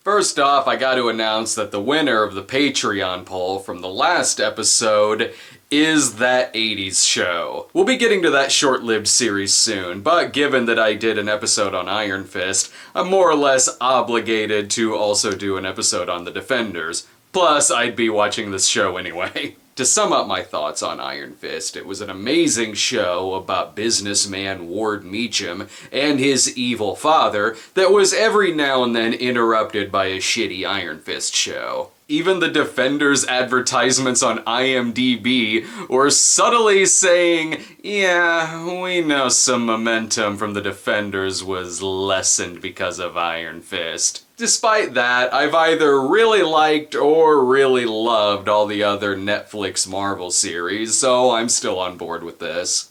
First off, I got to announce that the winner of the Patreon poll from the last episode is That 80s Show. We'll be getting to that short-lived series soon, but given that I did an episode on Iron Fist, I'm more or less obligated to also do an episode on The Defenders. Plus, I'd be watching this show anyway. To sum up my thoughts on Iron Fist, it was an amazing show about businessman Ward Meacham and his evil father that was every now and then interrupted by a shitty Iron Fist show. Even the Defenders advertisements on IMDb were subtly saying, yeah, we know some momentum from the Defenders was lessened because of Iron Fist. Despite that, I've either really liked or really loved all the other Netflix Marvel series, so I'm still on board with this.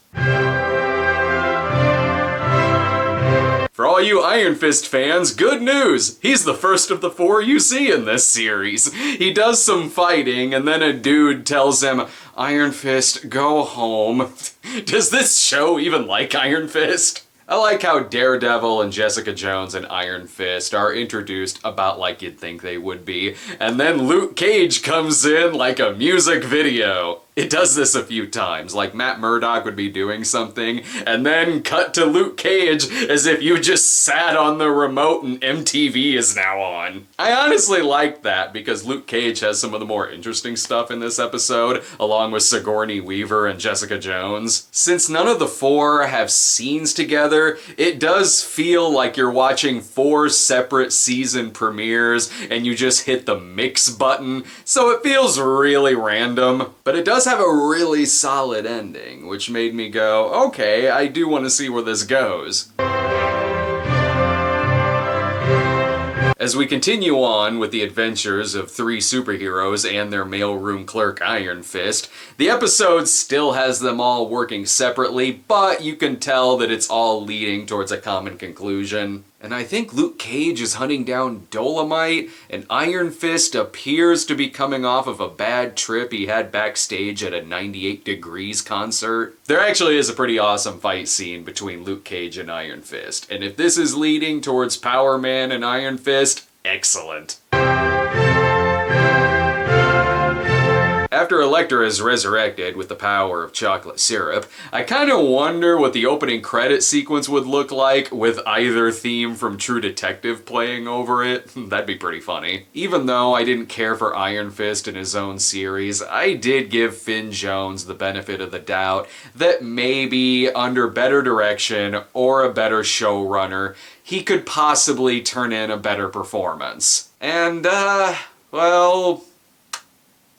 For all you Iron Fist fans, good news! He's the first of the 4 you see in this series. He does some fighting, and then a dude tells him, Iron Fist, go home. Does this show even like Iron Fist? I like how Daredevil and Jessica Jones and Iron Fist are introduced about like you'd think they would be, and then Luke Cage comes in like a music video. It does this a few times, like Matt Murdock would be doing something, and then cut to Luke Cage as if you just sat on the remote and MTV is now on. I honestly like that because Luke Cage has some of the more interesting stuff in this episode, along with Sigourney Weaver and Jessica Jones. Since none of the 4 have scenes together, it does feel like you're watching 4 separate season premieres and you just hit the mix button, so it feels really random, but it does have a really solid ending, which made me go, okay, I do want to see where this goes. As we continue on with the adventures of 3 superheroes and their mailroom clerk Iron Fist, the episode still has them all working separately, but you can tell that it's all leading towards a common conclusion. And I think Luke Cage is hunting down Dolomite, and Iron Fist appears to be coming off of a bad trip he had backstage at a 98 Degrees concert. There actually is a pretty awesome fight scene between Luke Cage and Iron Fist, and if this is leading towards Power Man and Iron Fist, excellent. After Elektra is resurrected with the power of chocolate syrup, I kinda wonder what the opening credit sequence would look like with either theme from True Detective playing over it. That'd be pretty funny. Even though I didn't care for Iron Fist in his own series, I did give Finn Jones the benefit of the doubt that maybe under better direction or a better showrunner, he could possibly turn in a better performance. And, well,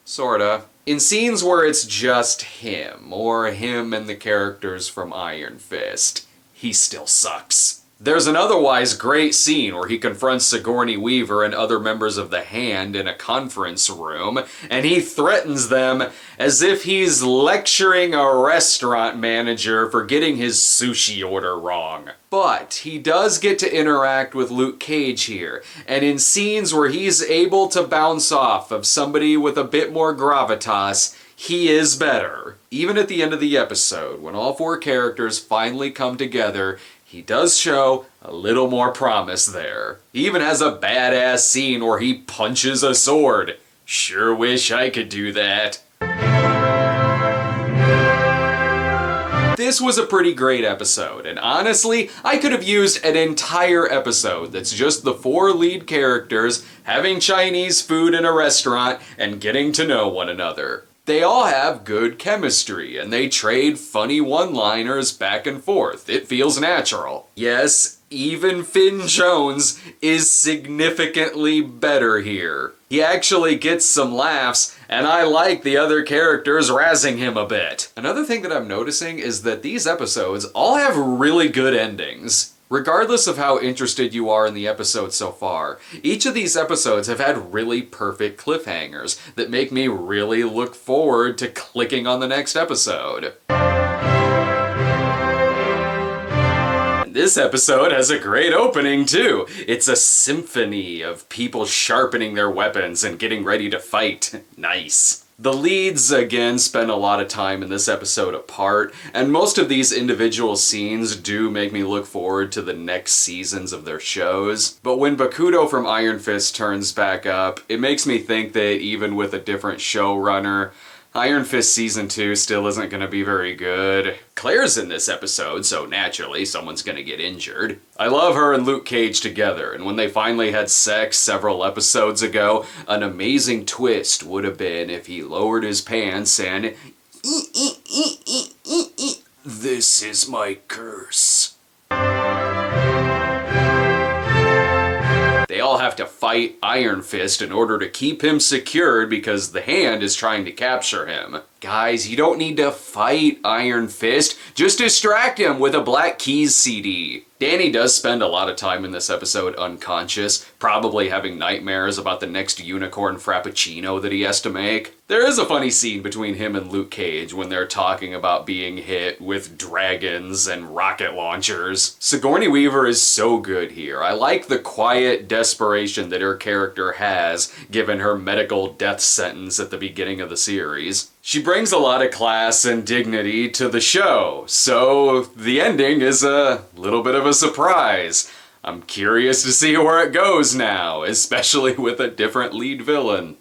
sorta. In scenes where it's just him, or him and the characters from Iron Fist, he still sucks. There's an otherwise great scene where he confronts Sigourney Weaver and other members of the Hand in a conference room, and he threatens them as if he's lecturing a restaurant manager for getting his sushi order wrong. But he does get to interact with Luke Cage here, and in scenes where he's able to bounce off of somebody with a bit more gravitas, he is better. Even at the end of the episode, when all 4 characters finally come together, he does show a little more promise there. He even has a badass scene where he punches a sword. Sure wish I could do that. This was a pretty great episode, and honestly, I could have used an entire episode that's just the 4 lead characters having Chinese food in a restaurant and getting to know one another. They all have good chemistry, and they trade funny one-liners back and forth. It feels natural. Yes, even Finn Jones is significantly better here. He actually gets some laughs, and I like the other characters razzing him a bit. Another thing that I'm noticing is that these episodes all have really good endings. Regardless of how interested you are in the episode so far, each of these episodes have had really perfect cliffhangers that make me really look forward to clicking on the next episode. And this episode has a great opening too. It's a symphony of people sharpening their weapons and getting ready to fight. Nice. The leads, again, spend a lot of time in this episode apart, and most of these individual scenes do make me look forward to the next seasons of their shows. But when Bakuto from Iron Fist turns back up, it makes me think that even with a different showrunner, Iron Fist Season 2 still isn't going to be very good. Claire's in this episode, so naturally someone's going to get injured. I love her and Luke Cage together, and when they finally had sex several episodes ago, an amazing twist would have been if he lowered his pants and "This is my curse." They all have to fight Iron Fist in order to keep him secured because the Hand is trying to capture him. Guys, you don't need to fight Iron Fist, just distract him with a Black Keys CD. Danny does spend a lot of time in this episode unconscious, probably having nightmares about the next unicorn frappuccino that he has to make. There is a funny scene between him and Luke Cage when they're talking about being hit with dragons and rocket launchers. Sigourney Weaver is so good here. I like the quiet desperation that her character has given her medical death sentence at the beginning of the series. She brings a lot of class and dignity to the show, so the ending is a little bit of a surprise. I'm curious to see where it goes now, especially with a different lead villain.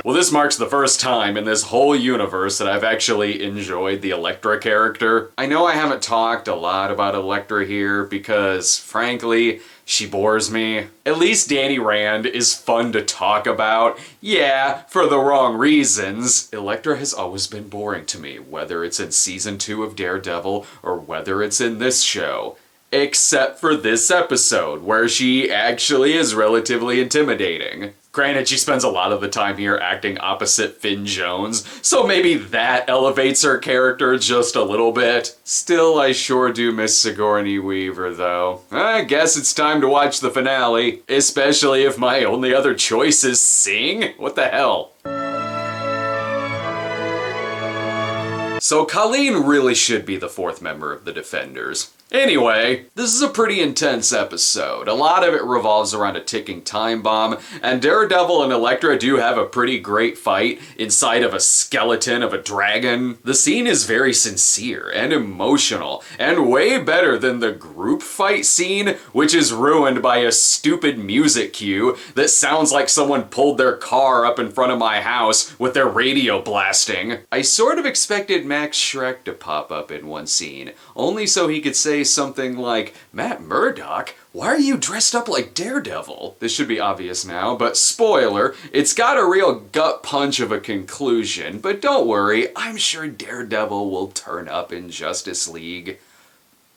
Well, this marks the first time in this whole universe that I've actually enjoyed the Elektra character. I know I haven't talked a lot about Elektra here because, frankly, she bores me. At least Danny Rand is fun to talk about. Yeah, for the wrong reasons. Elektra has always been boring to me, whether it's in Season 2 of Daredevil or whether it's in this show. Except for this episode, where she actually is relatively intimidating. Granted, she spends a lot of the time here acting opposite Finn Jones, so maybe that elevates her character just a little bit. Still, I sure do miss Sigourney Weaver, though. I guess it's time to watch the finale, especially if my only other choice is Sing? What the hell? So Colleen really should be the fourth member of the Defenders. Anyway, this is a pretty intense episode. A lot of it revolves around a ticking time bomb, and Daredevil and Elektra do have a pretty great fight inside of a skeleton of a dragon. The scene is very sincere and emotional, and way better than the group fight scene, which is ruined by a stupid music cue that sounds like someone pulled their car up in front of my house with their radio blasting. I sort of expected Max Schreck to pop up in one scene, only so he could say something like, "Matt Murdock? Why are you dressed up like Daredevil?" This should be obvious now, but spoiler, it's got a real gut punch of a conclusion, but don't worry, I'm sure Daredevil will turn up in Justice League.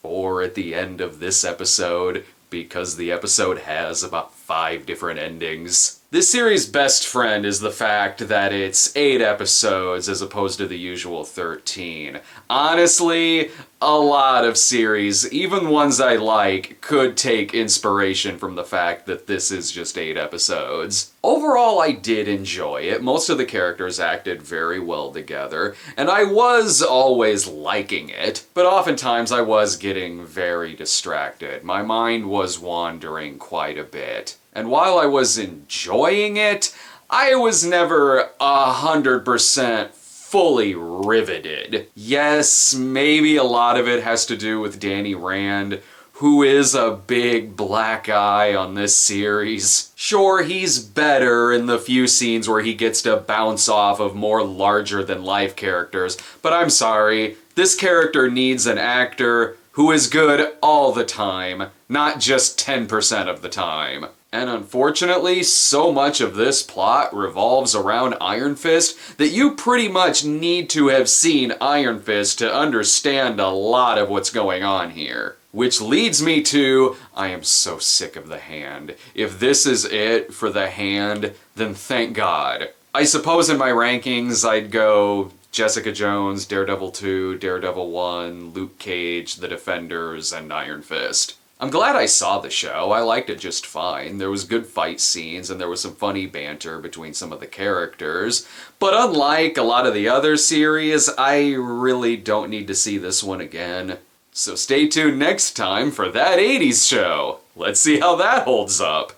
Or at the end of this episode, because the episode has about 5 different endings. This series' best friend is the fact that it's 8 episodes as opposed to the usual 13. Honestly, a lot of series, even ones I like, could take inspiration from the fact that this is just 8 episodes. Overall, I did enjoy it. Most of the characters acted very well together, and I was always liking it, but oftentimes I was getting very distracted. My mind was wandering quite a bit. And while I was enjoying it, I was never 100% fully riveted. Yes, maybe a lot of it has to do with Danny Rand, who is a big black eye on this series. Sure, he's better in the few scenes where he gets to bounce off of more larger-than-life characters, but I'm sorry, this character needs an actor who is good all the time, not just 10% of the time. And unfortunately, so much of this plot revolves around Iron Fist that you pretty much need to have seen Iron Fist to understand a lot of what's going on here. Which leads me to, I am so sick of the Hand. If this is it for the Hand, then thank God. I suppose in my rankings I'd go Jessica Jones, Daredevil 2, Daredevil 1, Luke Cage, The Defenders, and Iron Fist. I'm glad I saw the show. I liked it just fine. There was good fight scenes and there was some funny banter between some of the characters. But unlike a lot of the other series, I really don't need to see this one again. So stay tuned next time for That 80s Show. Let's see how that holds up.